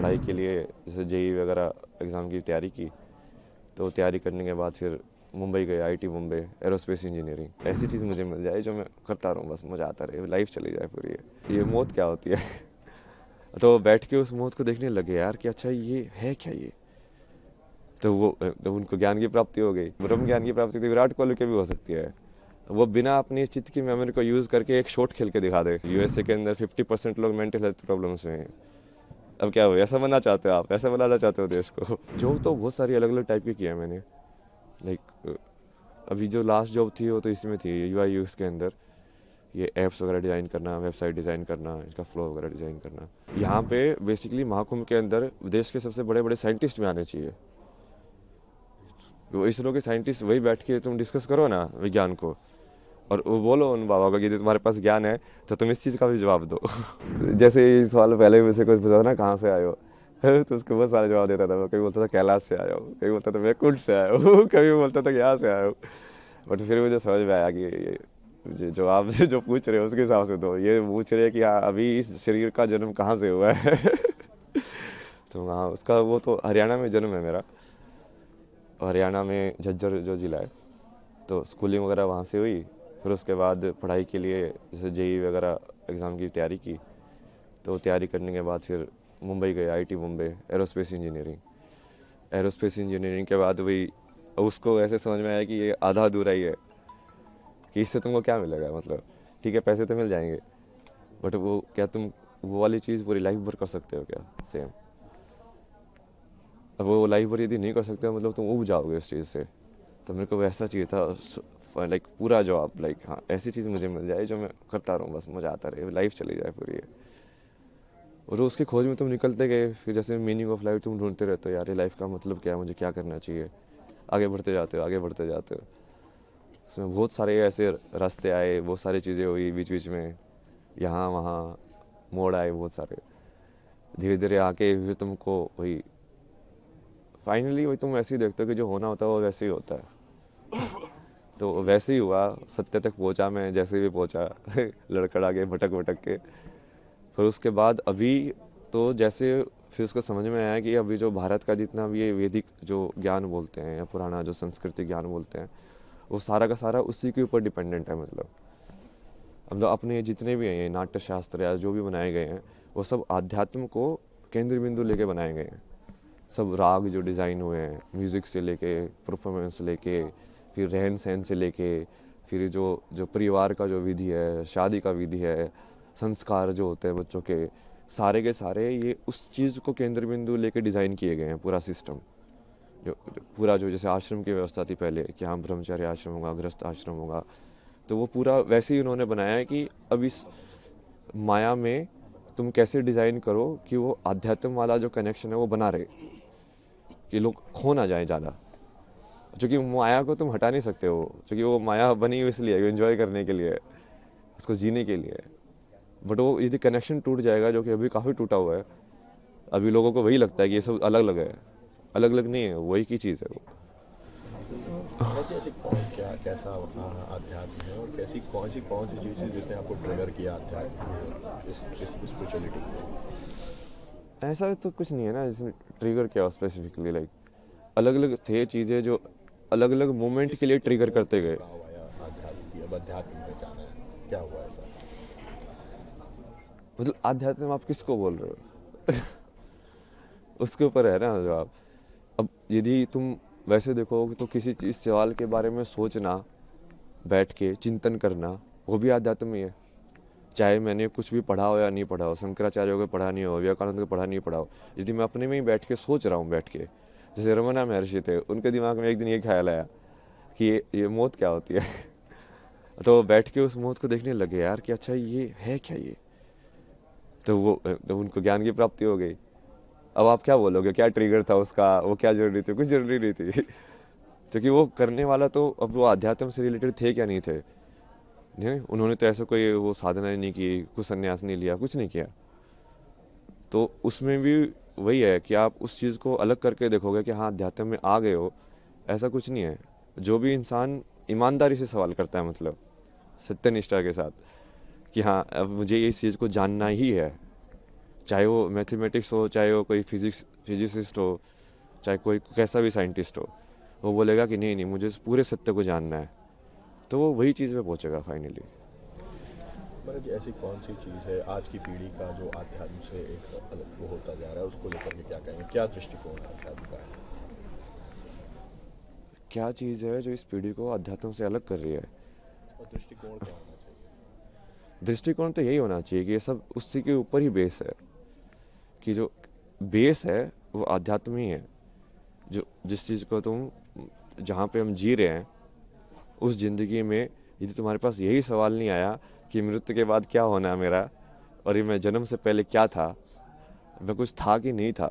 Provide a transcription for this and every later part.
पढ़ाई के लिए जैसे जेई वगैरह एग्ज़ाम की तैयारी की। तो तैयारी करने के बाद फिर मुंबई गए, आईटी मुंबई, एरोस्पेस इंजीनियरिंग। ऐसी चीज़ मुझे मिल जाए जो मैं करता रहूँ, बस मज़ा आता रहे, लाइफ चली जाए पूरी। ये मौत क्या होती है? तो बैठ के उस मौत को देखने लगे यार कि अच्छा ये है क्या ये। तो तो उनको ज्ञान की प्राप्ति हो गई, ब्रह्म ज्ञान की प्राप्ति तो विराट कोहली की भी हो सकती है। वो बिना अपनी चित्त की मेमोरी को यूज़ करके एक शॉट खेल के दिखा दे। यूएसए के अंदर 50% लोग मेंटल हेल्थ प्रॉब्लम्स में हैं। अब क्या हो, ऐसा बनना चाहते हो आप, ऐसा बनाना चाहते हो देश को? जॉब तो बहुत सारी अलग अलग टाइप की किया है मैंने। लाइक अभी जो लास्ट जॉब थी वो तो इसमें थी, यूआई यूएक्स के अंदर। ये ऐप्स वगैरह डिज़ाइन करना, वेबसाइट डिज़ाइन करना, इसका फ्लो वगैरह डिज़ाइन करना। यहाँ पे बेसिकली महाकुंभ के अंदर देश के सबसे बड़े बड़े साइंटिस्ट भी आने चाहिए। वो इसरो के साइंटिस्ट वही बैठ के तुम डिस्कस करो ना विज्ञान को, और वो बोलो उन बाबा को कि यदि तुम्हारे पास ज्ञान है तो तुम इस चीज़ का भी जवाब दो। जैसे इस सवाल पहले मुझसे कुछ पूछा था ना, कहाँ से आए हो, तो उसको बहुत सारे जवाब देता था। वो कभी बोलता था कैलाश से आया हूँ, कभी बोलता था मैं कुंड से आया हूँ, कभी बोलता था कि यहाँ से आया हूँ। बट फिर मुझे समझ में आया कि ये जो आप जो पूछ रहे हो उसके हिसाब से दो। ये पूछ रहे हैं कि हाँ अभी इस शरीर का जन्म कहाँ से हुआ है। तो हाँ, उसका वो तो हरियाणा में जन्म है मेरा, हरियाणा में झज्जर जो ज़िला है। तो स्कूलिंग वगैरह वहाँ से हुई। फिर उसके बाद पढ़ाई के लिए जैसे जेई वगैरह एग्ज़ाम की तैयारी की। तो तैयारी करने के बाद फिर मुंबई गए, IT Mumbai, aerospace engineering. Aerospace engineering के बाद वही उसको ऐसे समझ में आया कि ये आधा अधूरा ही है, कि इससे तुमको क्या मिलेगा। मतलब ठीक है, पैसे तो मिल जाएंगे, बट वो क्या तुम वो वाली चीज़ पूरी लाइफ भर कर सकते हो क्या सेम? अब वो लाइफ भर यदि नहीं कर सकते हो मतलब तुम उब जाओगे उस चीज़ से। तो मेरे को वैसा चाहिए था, लाइक पूरा जॉब, लाइक हाँ ऐसी चीज़ मुझे मिल जाए जो मैं करता रहूँ, बस मज़ा आता रहे, लाइफ चली जाए पूरी। और उसकी खोज में तुम निकलते गए, फिर जैसे मीनिंग ऑफ लाइफ तुम ढूंढते रहते हो, यार ये लाइफ का मतलब क्या है, मुझे क्या करना चाहिए। आगे बढ़ते जाते हो, आगे बढ़ते जाते हो। उसमें बहुत सारे ऐसे रास्ते आए, बहुत सारी चीज़ें हुई बीच बीच में, यहाँ वहाँ मोड़ आए बहुत सारे। धीरे धीरे आके फिर तुमको वही फाइनली वही तुम वैसे ही देखते हो कि जो होना होता है वो वैसे ही होता है। तो वैसे ही हुआ, सत्य तक पहुंचा मैं जैसे भी पहुंचा। लड़खड़ा के भटक भटक के। फिर उसके बाद अभी तो जैसे फिर उसको समझ में आया कि अभी जो भारत का जितना भी ये वैदिक जो ज्ञान बोलते हैं या पुराना जो संस्कृति ज्ञान बोलते हैं, वो सारा का सारा उसी के ऊपर डिपेंडेंट है। मतलब अपने जितने भी हैं ये नाट्य शास्त्र या जो भी बनाए गए हैं, वो सब आध्यात्म को केंद्र बिंदु लेके बनाए गए हैं। सब राग जो डिज़ाइन हुए हैं, म्यूज़िक से लेके, परफॉर्मेंस लेके, फिर रहन सहन से लेके, फिर जो जो परिवार का जो विधि है, शादी का विधि है, संस्कार जो होते हैं बच्चों के सारे ये उस चीज़ को केंद्र बिंदु लेके डिज़ाइन किए गए हैं। पूरा सिस्टम जो पूरा जो जैसे आश्रम की व्यवस्था थी पहले कि हाँ ब्रह्मचर्य आश्रम होगा, गृहस्थ आश्रम होगा, तो वो पूरा वैसे ही उन्होंने बनाया है कि अब इस माया में तुम कैसे डिज़ाइन करो कि वो आध्यात्म वाला जो कनेक्शन है वो बना रहे, कि लोग खो ना जाए ज़्यादा। क्योंकि माया को तुम हटा नहीं सकते हो, क्योंकि वो माया बनी हुई इसलिए एंजॉय करने के लिए, उसको जीने के लिए। बट वो यदि कनेक्शन टूट जाएगा, जो कि अभी काफ़ी टूटा हुआ है, अभी लोगों को वही लगता है कि ये सब अलग अलग है। अलग अलग नहीं है, वही की चीज़ है वो। तो ऐसे ऐसे कौन क्या कैसा अध्यात्म है, और कैसी कौन सी चीज़ें जिसने आपको ट्रिगर किया अध्यात्म में, इस स्पिरिचुअलिटी को? ऐसा तो कुछ नहीं है ना जिसने ट्रिगर किया स्पेसिफिकली। लाइक अलग अलग थे चीज़ें जो अलग अलग मोमेंट किस के लिए किस ट्रिगर मोड़ करते पे गए। कब आया अध्यात्म की, अब अध्यात्म में जाना है, क्या हुआ ऐसा? मतलब आध्यात्म आप किसको बोल रहे हो? उसके ऊपर है ना जवाब। अब यदि तुम वैसे देखो तो किसी चीज़ सवाल के बारे में सोचना, बैठ के चिंतन करना, वो भी अध्यात्म ही है। चाहे मैंने कुछ भी पढ़ा हो या नहीं पढ़ा हो, शंकराचार्य को पढ़ा नहीं हो, विवेकानंद को पढ़ा नहीं पढ़ा हो, यदि मैं अपने में ही बैठ के सोच रहा हूँ, बैठ के जैसे रमना महर्षि थे, उनके दिमाग में एक दिन ये ख्याल आया कि ये मौत क्या होती है। तो बैठ के उस मौत को देखने लगे यार कि अच्छा ये है क्या ये। तो तो उनको ज्ञान की प्राप्ति हो गई। अब आप क्या बोलोगे, क्या ट्रिगर था उसका, वो क्या जरूरी थी? कुछ जरूरी नहीं थी। क्योंकि वो करने वाला तो अब वो अध्यात्म से रिलेटेड थे क्या नहीं थे, नहीं उन्होंने तो ऐसा कोई वो साधना नहीं की, कुछ संन्यास नहीं लिया, कुछ नहीं किया। तो उसमें भी वही है कि आप उस चीज़ को अलग करके देखोगे कि हाँ अध्यात्म में आ गए हो, ऐसा कुछ नहीं है। जो भी इंसान ईमानदारी से सवाल करता है, मतलब सत्यनिष्ठा के साथ, कि हाँ अब मुझे इस चीज़ को जानना ही है, चाहे वो मैथमेटिक्स हो, चाहे वो कोई फिजिसिस्ट हो, चाहे कोई कैसा भी साइंटिस्ट हो, वो बोलेगा कि नहीं नहीं मुझे इस पूरे सत्य को जानना है, तो वो वही चीज़ पे पहुंचेगा फाइनली। महाराज जी, ऐसी कौन सी चीज़ है आज की पीढ़ी का जो आध्यात्म से एक अलग वो होता जा रहा है, उसको लेकर के क्या कहेंगे, क्या दृष्टिकोण है आध्यात्म का है? क्या चीज़ है जो इस पीढ़ी को अध्यात्म से अलग कर रही है? और दृष्टिकोण क्या होना चाहिए? दृष्टिकोण तो यही होना चाहिए कि ये सब उसी के ऊपर ही बेस है, कि जो बेस है वो आध्यात्म ही है। जो जिस चीज़ को तुम, जहाँ पे हम जी रहे हैं उस ज़िंदगी में, यदि तुम्हारे पास यही सवाल नहीं आया कि मृत्यु के बाद क्या होना है मेरा, और ये मैं जन्म से पहले क्या था, मैं कुछ था कि नहीं था,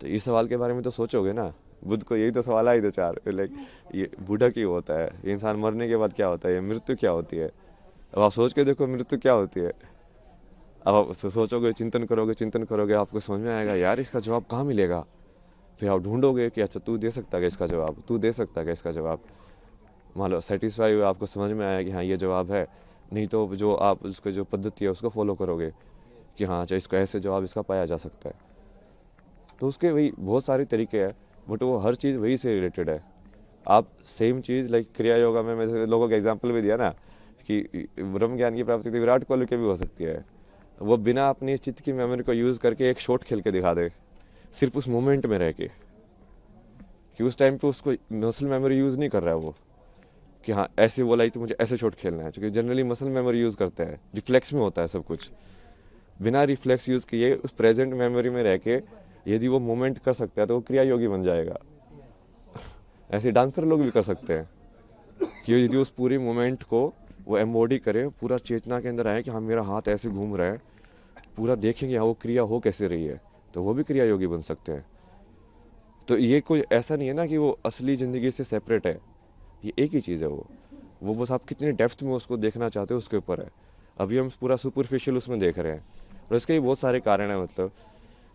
तो इस सवाल के बारे में तो सोचोगे ना। बुद्ध को यही तो सवाल आए दो चार, लाइक ये बूढ़ा क्यों होता है, ये इंसान मरने के बाद क्या होता है, ये मृत्यु क्या होती है। अब आप सोच के देखो मृत्यु क्या होती है। अब आप सोचोगे, चिंतन करोगे, आपको समझ में आएगा यार इसका जवाब कहाँ मिलेगा। फिर आप ढूंढोगे कि अच्छा तू दे सकता है इसका जवाब, तू दे सकता है इसका जवाब। मान लो सेटिस्फाई हुए, आपको समझ में आया कि हाँ ये जवाब है, नहीं तो जो आप उसके जो पद्धति है उसको फॉलो करोगे कि हाँ अच्छा इसको ऐसे जवाब इसका पाया जा सकता है। तो उसके वही बहुत सारे तरीके हैं, बट वो हर चीज़ वही से रिलेटेड है। आप सेम चीज़ लाइक क्रिया योगा में मैंने लोगों का एग्जाम्पल भी दिया ना कि ब्रह्म ज्ञान की प्राप्ति तो विराट कोहली के भी हो सकती है। वो बिना अपनी चित्त की मेमोरी को यूज़ करके एक शॉट खेल के दिखा दे, सिर्फ उस मोमेंट में रह के, कि उस टाइम पे उसको मसल मेमोरी यूज़ नहीं कर रहा है वो, कि हाँ ऐसे बोला ही तो मुझे ऐसे शॉट खेलना है, क्योंकि जनरली मसल मेमोरी यूज़ करते हैं, रिफ्लेक्स में होता है सब कुछ। बिना रिफ्लेक्स यूज़ किए उस प्रेजेंट मेमोरी में रह के यदि वो मोमेंट कर सकता है तो वो क्रिया योगी बन जाएगा। ऐसे डांसर लोग भी कर सकते हैं कि यदि उस पूरी मोमेंट को वो एम्बॉडी करे, पूरा चेतना के अंदर आए कि हाँ मेरा हाथ ऐसे घूम रहा है, पूरा देखेंगे हाँ वो क्रिया हो कैसे रही है, तो वो भी क्रिया योगी बन सकते हैं। तो ये कोई ऐसा नहीं है ना कि वो असली ज़िंदगी से सेपरेट है, ये एक ही चीज़ है। वो बस आप कितनी डेप्थ में उसको देखना चाहते हो उसके ऊपर है। अभी हम पूरा सुपरफिशियल उसमें देख रहे हैं, और इसके भी बहुत सारे कारण हैं। मतलब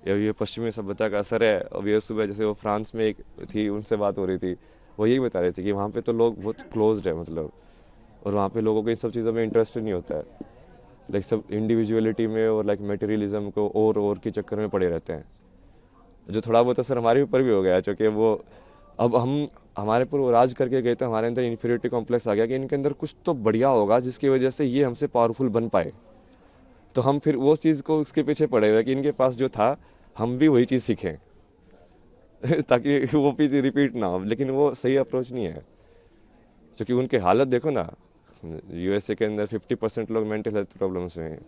ये पश्चिमी सभ्यता का असर है। अब ये सुबह जैसे वो फ्रांस में एक थी, उनसे बात हो रही थी, वो यही बता रहे थे कि वहाँ पे तो लोग बहुत क्लोज्ड है, मतलब, और वहाँ पे लोगों को इन सब चीज़ों में इंटरेस्ट नहीं होता है। लाइक सब इंडिविजुअलिटी में और लाइक मटेरियलिज्म को और के चक्कर में पड़े रहते हैं, जो थोड़ा बहुत असर हमारे ऊपर भी हो गया है। चूँकि वो अब हम हमारे पर वो राज करके गए थे, हमारे अंदर इन्फीरियरिटी कॉम्प्लेक्स आ गया कि इनके अंदर कुछ तो बढ़िया होगा जिसकी वजह से ये हमसे पावरफुल बन पाए। तो हम फिर वो चीज़ को उसके पीछे पड़े हुए कि इनके पास जो था हम भी वही चीज़ सीखें ताकि वो चीज़ रिपीट ना हो। लेकिन वो सही अप्रोच नहीं है, क्योंकि उनके हालत देखो ना, यूएसए के अंदर 50% लोग मेंटल हेल्थ प्रॉब्लम्स में हैं।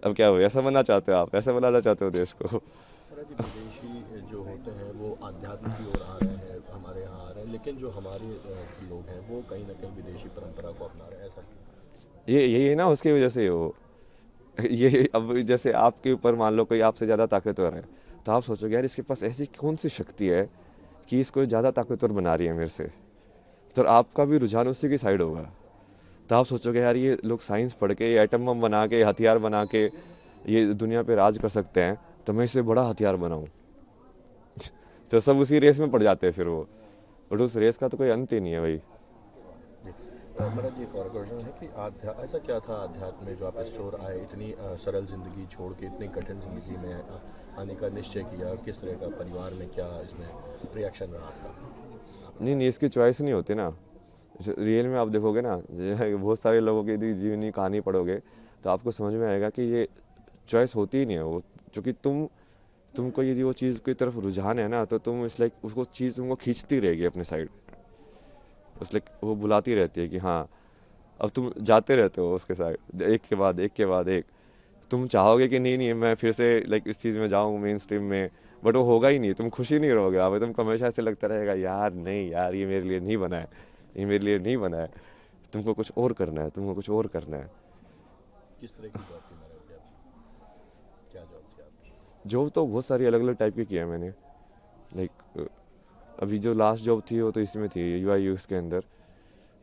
अब क्या हो, ऐसा बनना चाहते हो आप, ऐसा बनाना चाहते हो देश को? महाराज जी, विदेशी जो होते हैं वो आध्यात्म की ओर आ रहे हैं, हमारे यहाँ आ रहे हैं, लेकिन जो हमारे लोग हैं वो कहीं ना कहीं विदेशी परंपरा को अपना रहे हैं, ऐसा क्यों? ये यही है ना, उसकी वजह से वो ये अब जैसे आपके ऊपर मान लो कोई आपसे ज़्यादा ताकतवर है, तो आप सोचोगे यार इसके पास ऐसी कौन सी शक्ति है कि इसको ज़्यादा ताकतवर बना रही है मेरे से, तो आपका भी रुझान उसी की साइड होगा। तो आप सोचोगे यार ये लोग साइंस पढ़ के, ये एटम बम बना के, हथियार बना के ये दुनिया पे राज कर सकते हैं, तो मैं इसे बड़ा हथियार बनाऊं। तो सब उसी रेस में पड़ जाते हैं फिर वो, और उस रेस का तो कोई अंत ही नहीं है भाई। महाराज जी, एक और क्वेश्चन है कि ऐसा क्या था आध्यात्म में जो आप इस ओर आए, इतनी सरल जिंदगी छोड़ के इतनी कठिन जिंदगी में आने का निश्चय किया, किस तरह का परिवार में क्या इसमें रिएक्शन रहा आपका? नहीं नहीं, इसकी चॉइस नहीं होती ना। रियल में आप देखोगे ना, बहुत सारे लोगों की यदि जीवनी कहानी पढ़ोगे तो आपको समझ में आएगा कि ये चॉइस होती ही नहीं है वो। क्योंकि तुमको यदि वो चीज़ की तरफ रुझान है ना, तो तुम इस लाइक उसको चीज़ तुमको खींचती रहेगी अपने साइड, उस लाइक वो बुलाती रहती है कि हाँ, अब तुम जाते रहते हो उसके साइड, एक के बाद एक के बाद एक। तुम चाहोगे कि नहीं नहीं मैं फिर से लाइक इस चीज़ में जाऊँ मेन स्ट्रीम में, बट वो होगा ही नहीं, तुम खुशी नहीं रहोगे। अब तुमको हमेशा ऐसे लगता रहेगा यार नहीं यार ये मेरे लिए नहीं बना है, ये मेरे लिए नहीं बना है। तुमको कुछ और करना है, तुमको कुछ और करना है। किस तरह की जॉब थी महाराज जी आपकी? क्या जॉब थी आपकी? जॉब तो बहुत सारी अलग अलग टाइप की किया है मैंने। लाइक अभी जो लास्ट जॉब थी वो तो इसमें थी, यूआई यूएक्स के अंदर,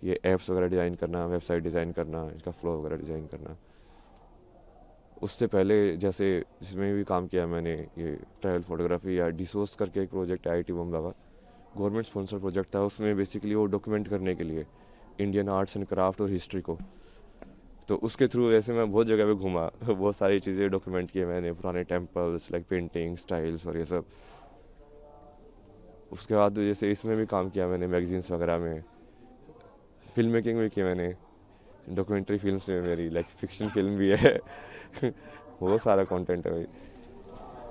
ये ऐप्स वगैरह डिज़ाइन करना, वेबसाइट डिज़ाइन करना, इसका फ्लो वगैरह डिज़ाइन करना। उससे पहले जैसे जिसमें भी काम किया मैंने, ये ट्रैवल फोटोग्राफी या डिसोर्स करके एक प्रोजेक्ट है आईआईटी बॉम्बे का, गवर्नमेंट स्पॉन्सर प्रोजेक्ट था। उसमें बेसिकली वो डॉक्यूमेंट करने के लिए इंडियन आर्ट्स एंड क्राफ्ट और हिस्ट्री को, तो उसके थ्रू ऐसे मैं बहुत जगह पे घूमा, बहुत सारी चीज़ें डॉक्यूमेंट की मैंने, पुराने टेम्पल्स लाइक पेंटिंग स्टाइल्स और ये सब। उसके बाद जैसे इसमें भी काम किया मैंने, मैगजीन्स वगैरह में, फिल्म मेकिंग भी की मैंने, डॉक्यूमेंट्री फिल्म्स में मेरी लाइक फिक्शन फिल्म भी है। बहुत सारा कंटेंट है भाई।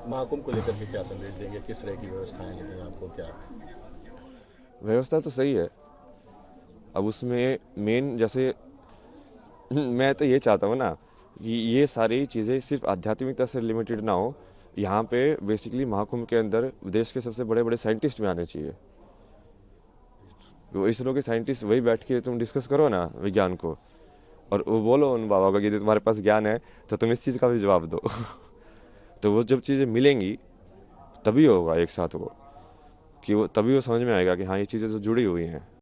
महाकुंभ को लेकर के क्या संदेश देंगे, किस तरह की व्यवस्थाएं लगी आपको, क्या? व्यवस्था तो सही है। अब उसमें मेन जैसे मैं तो ये चाहता हूँ ना कि ये सारी चीज़ें सिर्फ आध्यात्मिकता से लिमिटेड ना हो। यहाँ पे बेसिकली महाकुंभ के अंदर देश के सबसे बड़े बड़े साइंटिस्ट भी आने चाहिए। वो इसरो के साइंटिस्ट वही बैठ के तुम डिस्कस करो ना विज्ञान को, और वो बोलो उन बाबा को कि यदि तुम्हारे पास ज्ञान है तो तुम इस चीज़ का भी जवाब दो। तो वो जब चीज़ें मिलेंगी तभी होगा एक साथ वो, कि वो तभी वो समझ में आएगा कि हाँ ये चीज़ें तो जुड़ी हुई हैं।